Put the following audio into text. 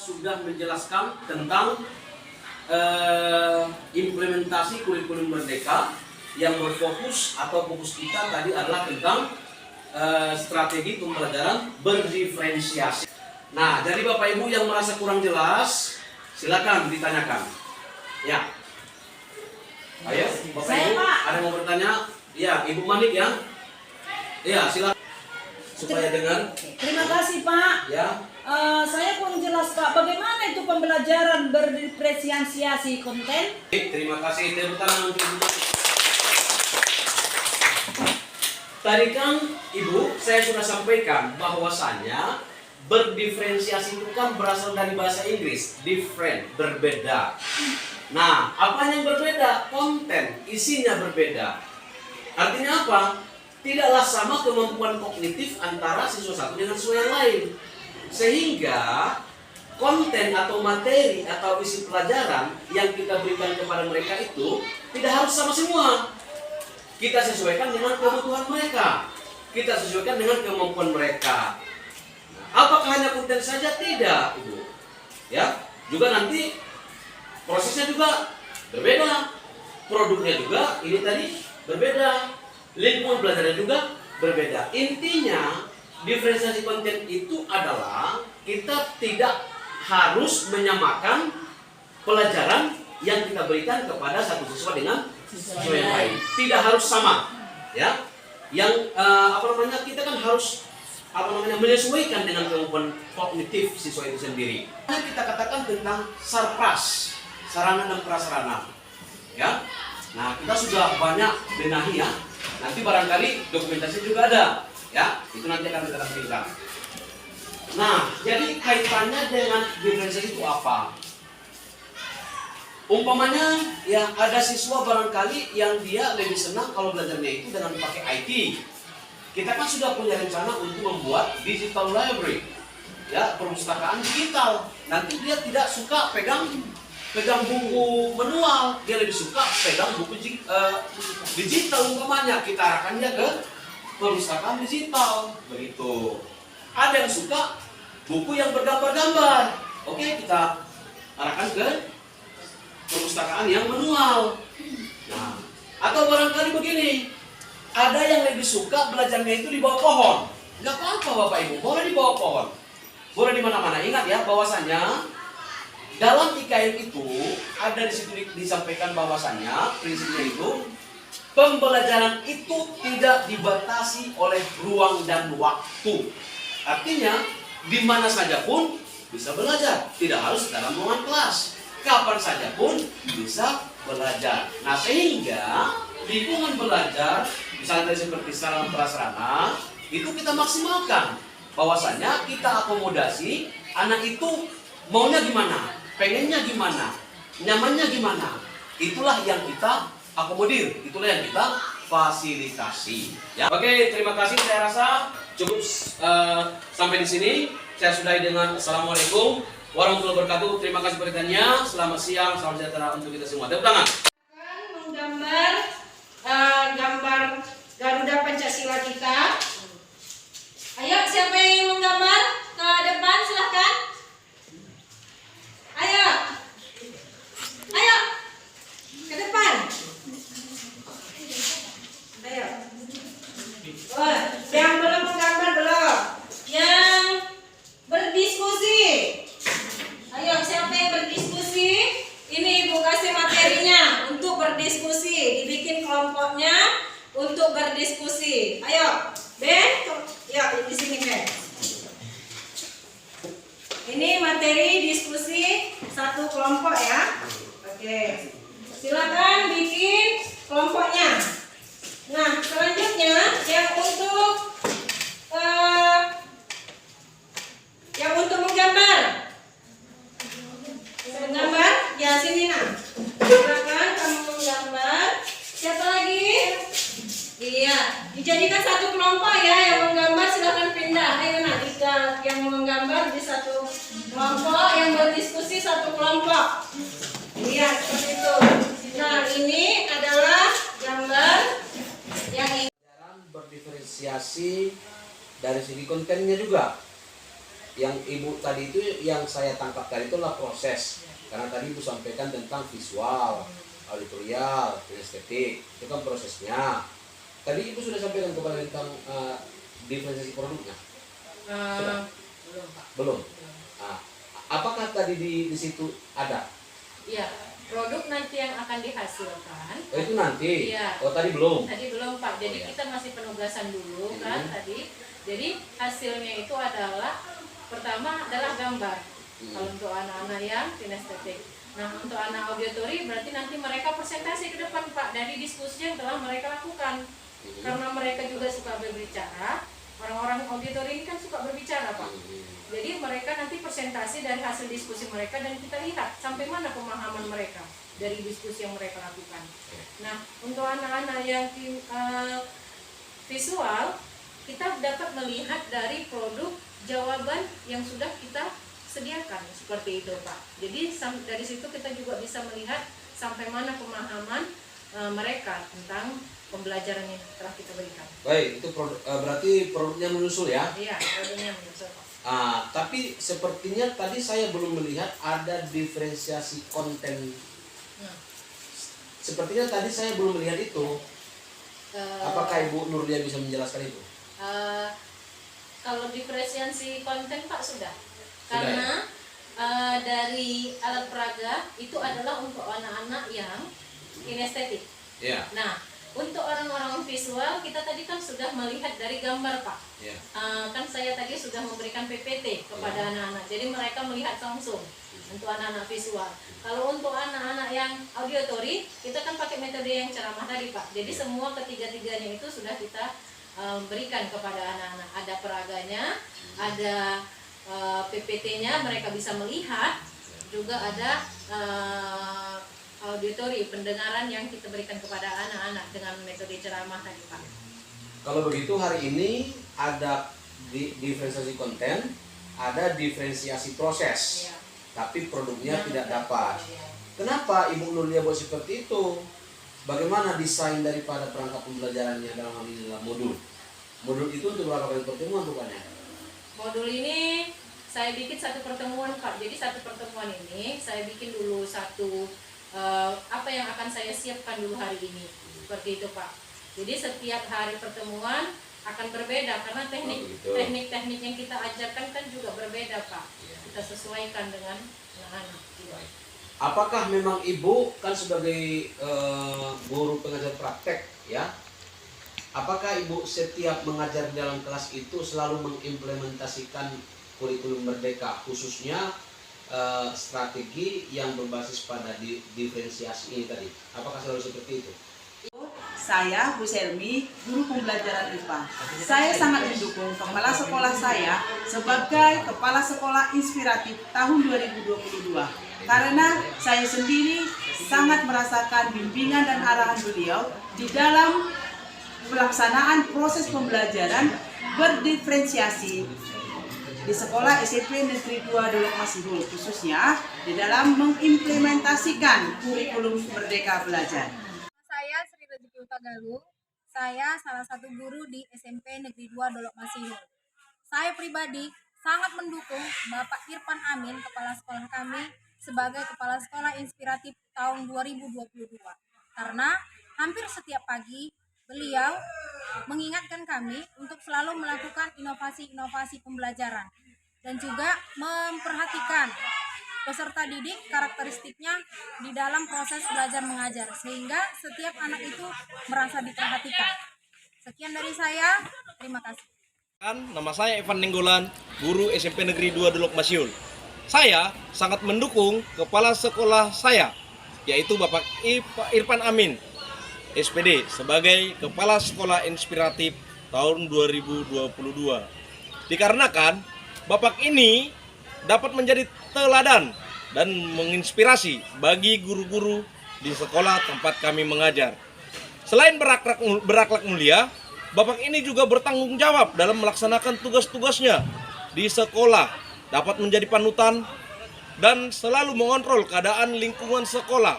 sudah menjelaskan tentang implementasi kurikulum Merdeka yang berfokus atau fokus kita tadi adalah tentang strategi pembelajaran berdiferensiasi. Nah, jadi Bapak Ibu yang merasa kurang jelas, silakan ditanyakan. Ya, ayo Bapak Ibu, ada yang mau bertanya? Ya, Ibu Manik ya. Ya, silakan supaya dengar. Terima kasih Pak. Ya. Saya kurang jelas Pak, bagaimana itu pembelajaran berdiferensiasi konten? Terima kasih, tepuk tangan untuk Ibu. Tadi kan Ibu, saya sudah sampaikan bahwasanya berdiferensiasi itu kan berasal dari bahasa Inggris, different, berbeda. Nah, apa yang berbeda? Konten, isinya berbeda. Artinya apa? Tidaklah sama kemampuan kognitif antara siswa satu dengan siswa yang lain. Sehingga konten atau materi atau isi pelajaran yang kita berikan kepada mereka itu tidak harus sama semua. Kita sesuaikan dengan kebutuhan mereka. Kita sesuaikan dengan kemampuan mereka. Apakah hanya konten saja? Tidak, Ibu. Ya, juga nanti prosesnya juga berbeda. Produknya juga ini tadi berbeda. Lingkungan belajarnya juga berbeda. Intinya diferensiasi konten itu adalah kita tidak harus menyamakan pelajaran yang kita berikan kepada satu siswa dengan siswa yang lain. Tidak harus sama, ya. Yang kita kan harus menyesuaikan dengan kemampuan kognitif siswa itu sendiri. Kita katakan tentang sarpras, sarana dan prasarana, ya. Nah, kita sudah banyak benahi ya. Nanti barangkali dokumentasi juga ada. Ya, itu nanti akan kita tampilkan. Nah, jadi kaitannya dengan diferensiasi itu apa? Umpamanya, ya ada siswa barangkali yang dia lebih senang kalau belajarnya itu dengan pakai IT. Kita kan sudah punya rencana untuk membuat digital library, ya perpustakaan digital. Nanti dia tidak suka pegang buku manual, dia lebih suka pegang buku digital umpamanya. Kita arahkan dia ke perpustakaan digital, begitu. Ada yang suka buku yang bergambar-gambar, oke, kita arahkan ke perpustakaan yang manual. Nah, atau barangkali begini, ada yang lebih suka belajarnya itu di bawah pohon. Nggak apa-apa Bapak Ibu, boleh di bawah pohon, boleh di mana-mana. Ingat ya, bahwasanya dalam IKN itu ada di situ disampaikan bahwasanya prinsipnya itu pembelajaran itu tidak dibatasi oleh ruang dan waktu. Artinya, di mana saja pun bisa belajar. Tidak harus dalam ruangan kelas. Kapan saja pun bisa belajar. Nah, sehingga lingkungan belajar, misalnya seperti sarana prasarana, itu kita maksimalkan. Bahwasanya kita akomodasi anak itu maunya gimana, pengennya gimana, nyamannya gimana. Itulah yang kita akomodir, itulah yang kita fasilitasi. Ya. Oke, terima kasih. Saya rasa cukup sampai di sini. Saya sudahi dengan assalamualaikum warahmatullahi wabarakatuh. Terima kasih perhatiannya. Selamat siang, salam sejahtera untuk kita semua. Tepuk tangan. Menggambar gambar Garuda Pancasila kita. Ayo, siapa yang menggambar ke depan silahkan. Ayo, ayo ke depan. Ayo. Oh, yang belum menggambar belum. Yang berdiskusi. Ayo, siapa yang berdiskusi? Ini Ibu kasih materinya untuk berdiskusi. Dibikin kelompoknya untuk berdiskusi. Ayo, Ben. Ya, di sini Ben. Ini materi diskusi satu kelompok ya. Oke. Silakan bikin kelompoknya. Nah, selanjutnya yang untuk menggambar. Menggambar? Ya, sini nah. Silakan kamu menggambar. Siapa lagi? Iya, dijadikan satu kelompok ya. Yang menggambar silakan pindah. Ayo nah, yang menggambar di satu kelompok, yang berdiskusi satu kelompok. Iya, seperti itu. Nah, ini adalah gambar yang ini. Berdiferensiasi dari segi kontennya juga. yang Ibu tadi itu yang saya tangkap tadi itu adalah proses. Karena tadi Ibu sampaikan tentang visual, auditorial, kinestetik, itu kan prosesnya. Tadi Ibu sudah sampaikan kepada tentang diferensiasi produknya. Sudah? Belum Pak. Belum. Apakah tadi di situ ada? Iya, produk nanti yang akan dihasilkan. Oh, itu nanti. Iya. Oh, tadi belum. Tadi belum Pak. Jadi Oh, iya. kita masih penugasan dulu kan tadi. Jadi hasilnya itu adalah pertama adalah gambar. Kalau untuk anak-anak yang kinestetik. Nah, untuk anak auditori berarti nanti mereka presentasi ke depan Pak dari diskusi yang telah mereka lakukan. Karena mereka juga suka berbicara, orang-orang auditori ini kan suka berbicara Pak. Jadi mereka nanti presentasi dari hasil diskusi mereka dan kita lihat sampai mana pemahaman mereka dari diskusi yang mereka lakukan. Nah, untuk anak-anak yang visual, kita dapat melihat dari produk jawaban yang sudah kita sediakan seperti itu Pak. Jadi dari situ kita juga bisa melihat sampai mana pemahaman mereka tentang pembelajaran yang telah kita berikan. Baik, itu berarti produknya menyusul ya? Iya, produknya menyusul Pak. Tapi sepertinya tadi saya belum melihat ada diferensiasi konten. Sepertinya tadi saya belum melihat itu. Apakah Ibu Nurlia bisa menjelaskan itu? Kalau diferensiasi konten Pak sudah. Sudah, Karena dari alat peraga itu adalah untuk anak-anak yang kinestetik. Iya. Nah, untuk orang-orang visual kita tadi kan sudah melihat dari gambar Pak. Iya. Kan saya tadi sudah memberikan PPT kepada anak-anak. Jadi mereka melihat langsung untuk anak-anak visual. Kalau untuk anak-anak yang auditory, kita kan pakai metode yang ceramah tadi Pak. Jadi semua ketiga-tiganya itu sudah kita berikan kepada anak-anak. Ada peraganya, ada PPT-nya mereka bisa melihat, juga ada auditori, pendengaran yang kita berikan kepada anak-anak dengan metode ceramah tadi Pak. Kalau begitu hari ini ada diferensiasi konten, ada diferensiasi proses, Ya. tapi produknya Yang tidak dapat. Kenapa Ibu Nurlia buat seperti itu? Bagaimana desain daripada perangkat pembelajarannya dalam hal ini adalah modul? Modul itu untuk berapa kali pertemuan rupanya? Modul ini saya bikin satu pertemuan Pak. Jadi satu pertemuan ini saya bikin dulu satu apa yang akan saya siapkan dulu hari ini. Seperti itu Pak. Jadi setiap hari pertemuan akan berbeda karena teknik-teknik yang kita ajarkan kan juga berbeda Pak. Kita sesuaikan dengan anak-anak. Apakah memang Ibu kan sebagai guru pengajar praktek ya? Apakah Ibu setiap mengajar di dalam kelas itu selalu mengimplementasikan kurikulum Merdeka, khususnya strategi yang berbasis pada diferensiasi ini tadi? Apakah selalu seperti itu? Saya, Bu Selmi, guru pembelajaran IPA. Saya sangat mendukung kepala sekolah saya sebagai kepala sekolah inspiratif tahun 2022. Karena saya sendiri sangat merasakan bimbingan dan arahan beliau di dalam pelaksanaan proses pembelajaran berdiferensiasi di sekolah SMP Negeri 2 Dolok Masihul, khususnya di dalam mengimplementasikan kurikulum Merdeka Belajar. Saya Sri Rezeki Utagaluh. Saya salah satu guru di SMP Negeri 2 Dolok Masihul. Saya pribadi sangat mendukung Bapak Irfan Amin, kepala sekolah kami, sebagai kepala sekolah inspiratif tahun 2022. Karena hampir setiap pagi beliau mengingatkan kami untuk selalu melakukan inovasi-inovasi pembelajaran dan juga memperhatikan peserta didik karakteristiknya di dalam proses belajar mengajar sehingga setiap anak itu merasa diperhatikan. Sekian dari saya, terima kasih. Nama saya Evan Nenggolan, guru SMP Negeri 2 Dolok Masihul. Saya sangat mendukung kepala sekolah saya, yaitu Bapak Irfan Amin, SPD, sebagai kepala sekolah inspiratif tahun 2022. Dikarenakan Bapak ini dapat menjadi teladan dan menginspirasi bagi guru-guru di sekolah tempat kami mengajar. Selain berakhlak mulia, Bapak ini juga bertanggung jawab dalam melaksanakan tugas-tugasnya di sekolah, dapat menjadi panutan dan selalu mengontrol keadaan lingkungan sekolah